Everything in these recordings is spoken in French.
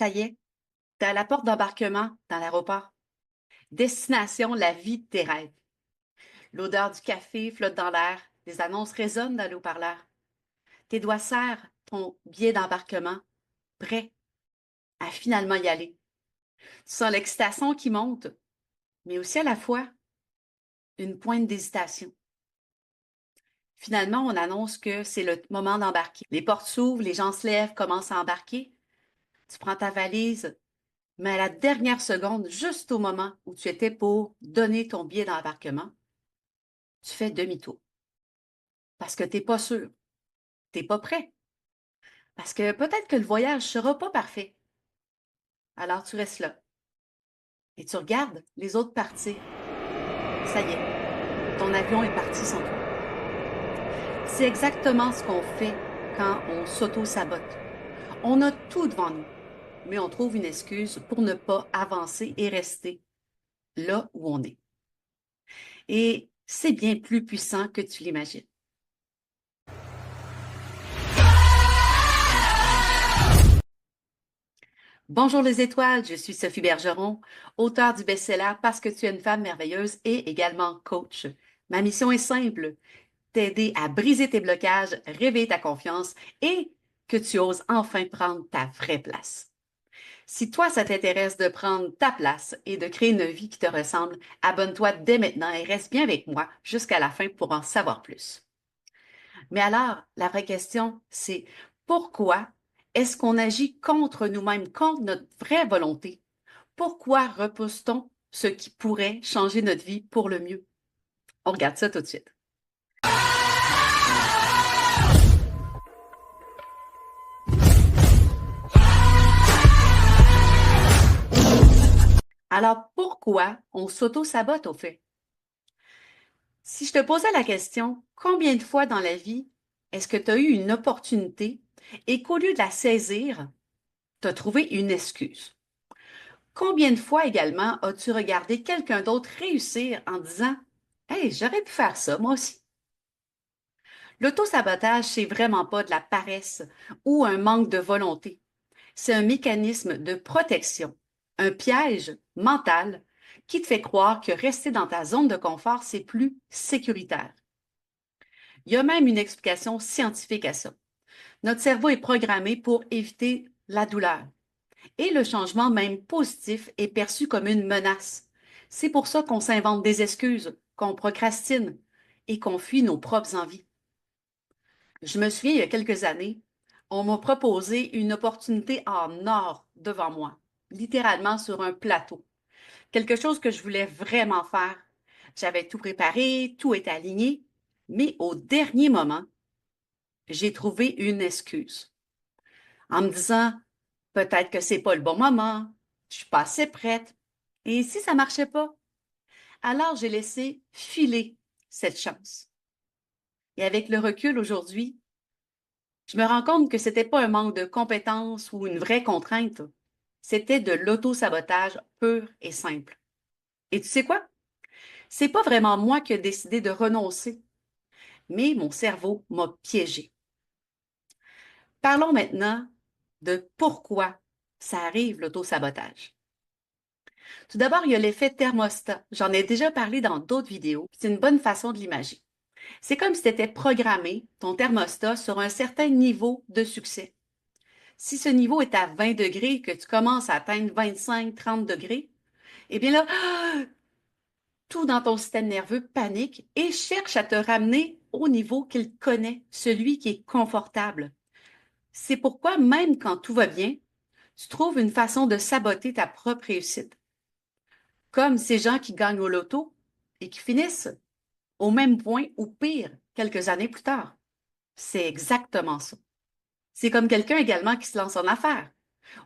Ça y est, t'es à la porte d'embarquement dans l'aéroport. Destination, la vie de tes rêves. L'odeur du café flotte dans l'air, les annonces résonnent dans le haut-parleur. Tes doigts serrent ton billet d'embarquement, prêt à finalement y aller. Tu sens l'excitation qui monte, mais aussi à la fois une pointe d'hésitation. Finalement, on annonce que c'est le moment d'embarquer. Les portes s'ouvrent, les gens se lèvent, commencent à embarquer. Tu prends ta valise, mais à la dernière seconde, juste au moment où tu étais pour donner ton billet d'embarquement, tu fais demi-tour. Parce que tu n'es pas sûr, tu n'es pas prêt. Parce que peut-être que le voyage ne sera pas parfait. Alors tu restes là et tu regardes les autres partir. Ça y est, ton avion est parti sans toi. C'est exactement ce qu'on fait quand on s'auto-sabote. On a tout devant nous, mais on trouve une excuse pour ne pas avancer et rester là où on est. Et c'est bien plus puissant que tu l'imagines. Bonjour les étoiles, je suis Sophie Bergeron, auteure du best-seller Parce que tu es une femme merveilleuse et également coach. Ma mission est simple, t'aider à briser tes blocages, réveiller ta confiance et que tu oses enfin prendre ta vraie place. Si toi, ça t'intéresse de prendre ta place et de créer une vie qui te ressemble, abonne-toi dès maintenant et reste bien avec moi jusqu'à la fin pour en savoir plus. Mais alors, la vraie question, c'est pourquoi est-ce qu'on agit contre nous-mêmes, contre notre vraie volonté? Pourquoi repousse-t-on ce qui pourrait changer notre vie pour le mieux? On regarde ça tout de suite. Alors, pourquoi on s'auto-sabote au fait? Si je te posais la question, combien de fois dans la vie est-ce que tu as eu une opportunité et qu'au lieu de la saisir, tu as trouvé une excuse? Combien de fois également as-tu regardé quelqu'un d'autre réussir en disant Hey, j'aurais pu faire ça, moi aussi? L'auto-sabotage, c'est vraiment pas de la paresse ou un manque de volonté. C'est un mécanisme de protection, un piège mental qui te fait croire que rester dans ta zone de confort, c'est plus sécuritaire. Il y a même une explication scientifique à ça. Notre cerveau est programmé pour éviter la douleur. Et le changement, même positif, est perçu comme une menace. C'est pour ça qu'on s'invente des excuses, qu'on procrastine et qu'on fuit nos propres envies. Je me souviens, il y a quelques années, on m'a proposé une opportunité en or devant moi, littéralement sur un plateau. Quelque chose que je voulais vraiment faire. J'avais tout préparé, tout était aligné, mais au dernier moment, j'ai trouvé une excuse en me disant peut-être que c'est pas le bon moment, je suis pas assez prête. Et si ça marchait pas? Alors j'ai laissé filer cette chance. Et avec le recul aujourd'hui, je me rends compte que c'était pas un manque de compétences ou une vraie contrainte. C'était de l'auto-sabotage pur et simple. Et tu sais quoi? C'est pas vraiment moi qui ai décidé de renoncer, mais mon cerveau m'a piégé. Parlons maintenant de pourquoi ça arrive, l'auto-sabotage. Tout d'abord, il y a l'effet thermostat. J'en ai déjà parlé dans d'autres vidéos. C'est une bonne façon de l'imaginer. C'est comme si tu étais programmé, ton thermostat, sur un certain niveau de succès. Si ce niveau est à 20 degrés et que tu commences à atteindre 25-30 degrés, eh bien là, tout dans ton système nerveux panique et cherche à te ramener au niveau qu'il connaît, celui qui est confortable. C'est pourquoi, même quand tout va bien, tu trouves une façon de saboter ta propre réussite. Comme ces gens qui gagnent au loto et qui finissent au même point ou pire quelques années plus tard. C'est exactement ça. C'est comme quelqu'un également qui se lance en affaires.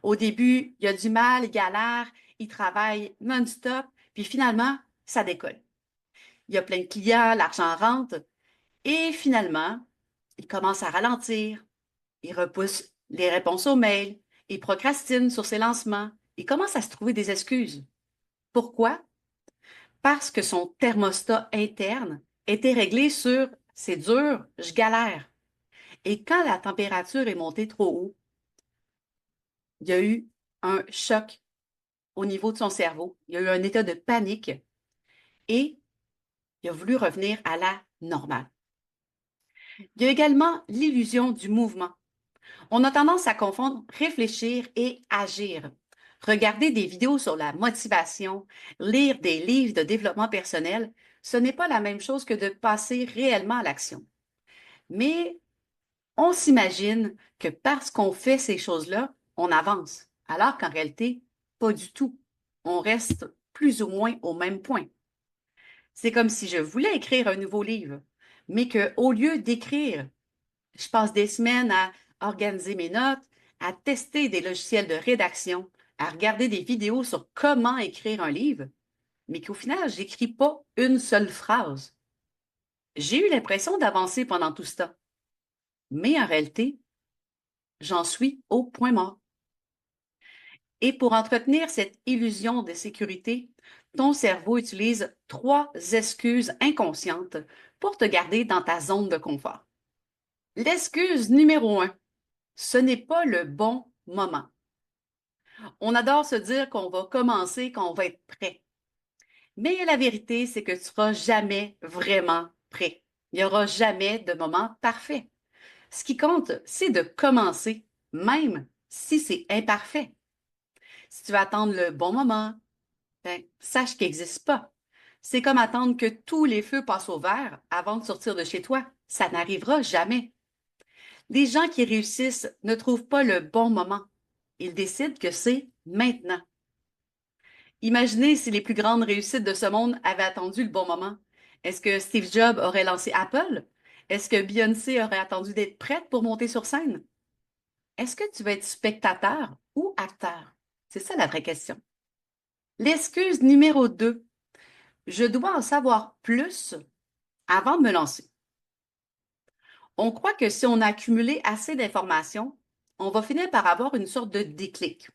Au début, il a du mal, il galère, il travaille non-stop, puis finalement, ça décolle. Il y a plein de clients, l'argent rentre, et finalement, il commence à ralentir, il repousse les réponses aux mails, il procrastine sur ses lancements, il commence à se trouver des excuses. Pourquoi? Parce que son thermostat interne était réglé sur c'est dur, je galère. Et quand la température est montée trop haut, il y a eu un choc au niveau de son cerveau. Il y a eu un état de panique et il a voulu revenir à la normale. Il y a également l'illusion du mouvement. On a tendance à confondre réfléchir et agir. Regarder des vidéos sur la motivation, lire des livres de développement personnel, ce n'est pas la même chose que de passer réellement à l'action. Mais on s'imagine que parce qu'on fait ces choses-là, on avance, alors qu'en réalité, pas du tout. On reste plus ou moins au même point. C'est comme si je voulais écrire un nouveau livre, mais qu'au lieu d'écrire, je passe des semaines à organiser mes notes, à tester des logiciels de rédaction, à regarder des vidéos sur comment écrire un livre, mais qu'au final, j'écris pas une seule phrase. J'ai eu l'impression d'avancer pendant tout ce temps, mais en réalité, j'en suis au point mort. Et pour entretenir cette illusion de sécurité, ton cerveau utilise 3 excuses inconscientes pour te garder dans ta zone de confort. L'excuse numéro 1, ce n'est pas le bon moment. On adore se dire qu'on va commencer quand on va être prêt. Mais la vérité, c'est que tu ne seras jamais vraiment prêt. Il n'y aura jamais de moment parfait. Ce qui compte, c'est de commencer, même si c'est imparfait. Si tu vas attendre le bon moment, ben, sache qu'il n'existe pas. C'est comme attendre que tous les feux passent au vert avant de sortir de chez toi. Ça n'arrivera jamais. Les gens qui réussissent ne trouvent pas le bon moment. Ils décident que c'est maintenant. Imaginez si les plus grandes réussites de ce monde avaient attendu le bon moment. Est-ce que Steve Jobs aurait lancé Apple? Est-ce que Beyoncé aurait attendu d'être prête pour monter sur scène? Est-ce que tu vas être spectateur ou acteur? C'est ça la vraie question. L'excuse numéro 2, je dois en savoir plus avant de me lancer. On croit que si on a accumulé assez d'informations, on va finir par avoir une sorte de déclic.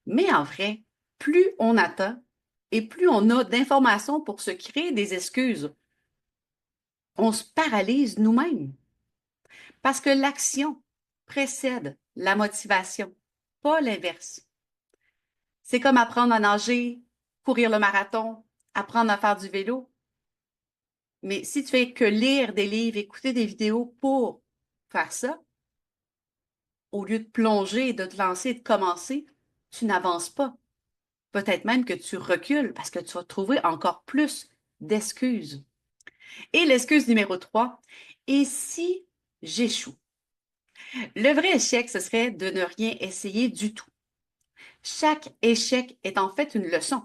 Mais en vrai, plus on attend et plus on a d'informations pour se créer des excuses, on se paralyse nous-mêmes. Parce que l'action précède la motivation, pas l'inverse. C'est comme apprendre à nager, courir le marathon, apprendre à faire du vélo. Mais si tu fais que lire des livres, écouter des vidéos pour faire ça, au lieu de plonger, de te lancer et de commencer, tu n'avances pas. Peut-être même que tu recules parce que tu vas trouver encore plus d'excuses. Et l'excuse numéro 3, et si j'échoue? Le vrai échec, ce serait de ne rien essayer du tout. Chaque échec est en fait une leçon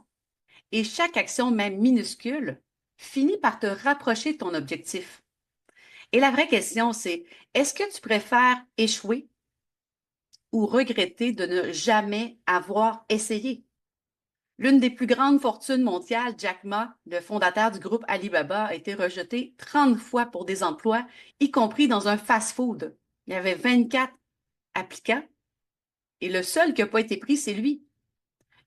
et chaque action, même minuscule, finit par te rapprocher de ton objectif. Et la vraie question, c'est, est-ce que tu préfères échouer ou regretter de ne jamais avoir essayé? L'une des plus grandes fortunes mondiales, Jack Ma, le fondateur du groupe Alibaba, a été rejeté 30 fois pour des emplois, y compris dans un fast-food. Il y avait 24 applicants et le seul qui n'a pas été pris, c'est lui.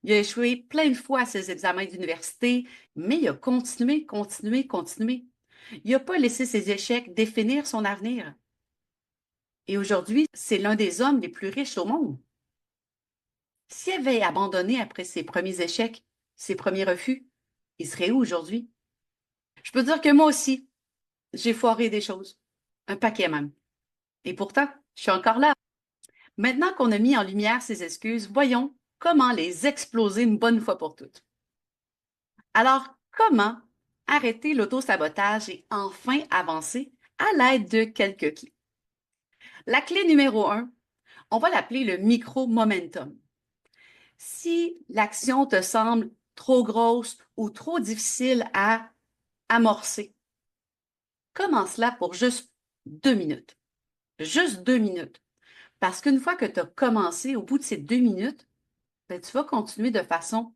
Il a échoué plein de fois à ses examens d'université, mais il a continué, continué, continué. Il n'a pas laissé ses échecs définir son avenir. Et aujourd'hui, c'est l'un des hommes les plus riches au monde. S'il avait abandonné après ses premiers échecs, ses premiers refus, il serait où aujourd'hui? Je peux dire que moi aussi, j'ai foiré des choses. Un paquet même. Et pourtant, je suis encore là. Maintenant qu'on a mis en lumière ces excuses, voyons comment les exploser une bonne fois pour toutes. Alors, comment arrêter l'auto-sabotage et enfin avancer à l'aide de quelques clés? La clé numéro 1, on va l'appeler le micro-momentum. Si l'action te semble trop grosse ou trop difficile à amorcer, commence-la pour juste 2 minutes. Juste 2 minutes. Parce qu'une fois que tu as commencé, au bout de ces 2 minutes, ben, tu vas continuer de façon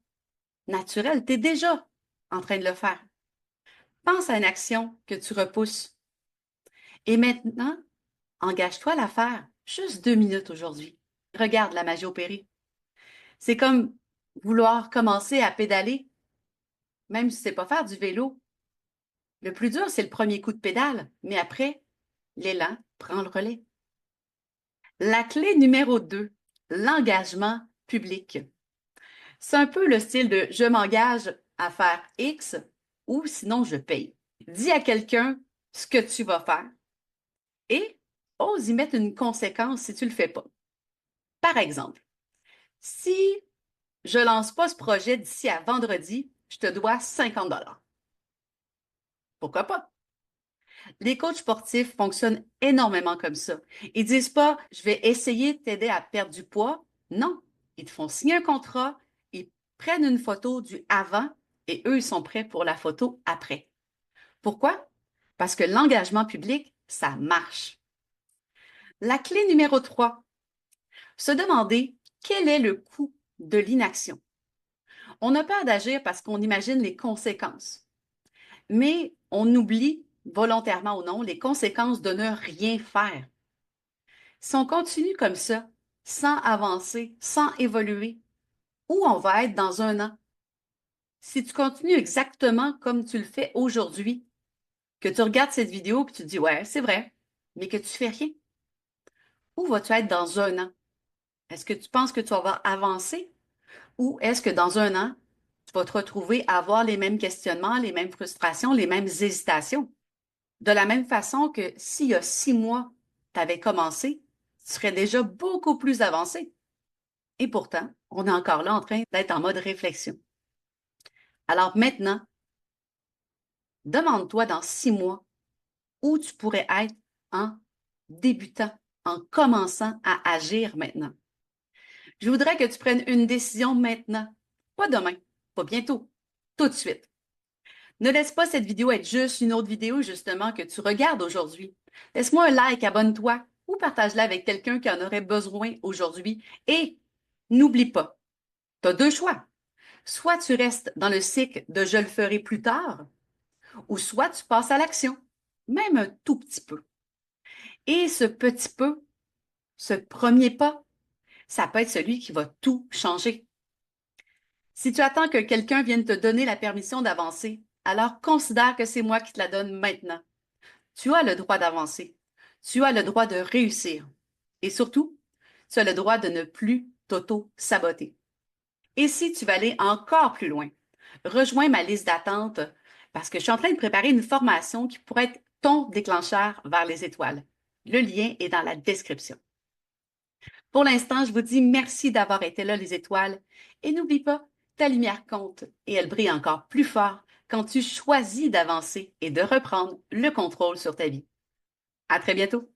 naturelle. Tu es déjà en train de le faire. Pense à une action que tu repousses. Et maintenant, engage-toi à la faire. Juste 2 minutes aujourd'hui. Regarde la magie opérer. C'est comme vouloir commencer à pédaler, même si c'est pas faire du vélo. Le plus dur, c'est le premier coup de pédale, mais après, l'élan prend le relais. La clé numéro 2, l'engagement public. C'est un peu le style de je m'engage à faire X ou sinon je paye. Dis à quelqu'un ce que tu vas faire et ose y mettre une conséquence si tu ne le fais pas. Par exemple, si je ne lance pas ce projet d'ici à vendredi, je te dois 50 $. Pourquoi pas? Les coachs sportifs fonctionnent énormément comme ça. Ils disent pas, je vais essayer de t'aider à perdre du poids. Non, ils te font signer un contrat, ils prennent une photo du avant et eux, ils sont prêts pour la photo après. Pourquoi? Parce que l'engagement public, ça marche. La clé numéro 3, se demander quel est le coût de l'inaction. On a peur d'agir parce qu'on imagine les conséquences, mais on oublie, volontairement ou non, les conséquences de ne rien faire. Si on continue comme ça, sans avancer, sans évoluer, où on va être dans un an? Si tu continues exactement comme tu le fais aujourd'hui, que tu regardes cette vidéo et tu te dis, ouais, c'est vrai, mais que tu fais rien, où vas-tu être dans un an? Est-ce que tu penses que tu vas avancer ou est-ce que dans un an, tu vas te retrouver à avoir les mêmes questionnements, les mêmes frustrations, les mêmes hésitations? De la même façon que s'il y a 6 mois, tu avais commencé, tu serais déjà beaucoup plus avancé. Et pourtant, on est encore là en train d'être en mode réflexion. Alors maintenant, demande-toi dans 6 mois où tu pourrais être en débutant, en commençant à agir maintenant. Je voudrais que tu prennes une décision maintenant, pas demain, pas bientôt, tout de suite. Ne laisse pas cette vidéo être juste une autre vidéo justement que tu regardes aujourd'hui. Laisse-moi un like, abonne-toi ou partage-la avec quelqu'un qui en aurait besoin aujourd'hui. Et n'oublie pas, tu as deux choix. Soit tu restes dans le cycle de je le ferai plus tard, ou soit tu passes à l'action, même un tout petit peu. Et ce petit peu, ce premier pas, ça peut être celui qui va tout changer. Si tu attends que quelqu'un vienne te donner la permission d'avancer, alors considère que c'est moi qui te la donne maintenant. Tu as le droit d'avancer. Tu as le droit de réussir. Et surtout, tu as le droit de ne plus t'auto-saboter. Et si tu veux aller encore plus loin, rejoins ma liste d'attente parce que je suis en train de préparer une formation qui pourrait être ton déclencheur vers les étoiles. Le lien est dans la description. Pour l'instant, je vous dis merci d'avoir été là, les étoiles. Et n'oublie pas, ta lumière compte et elle brille encore plus fort quand tu choisis d'avancer et de reprendre le contrôle sur ta vie. À très bientôt!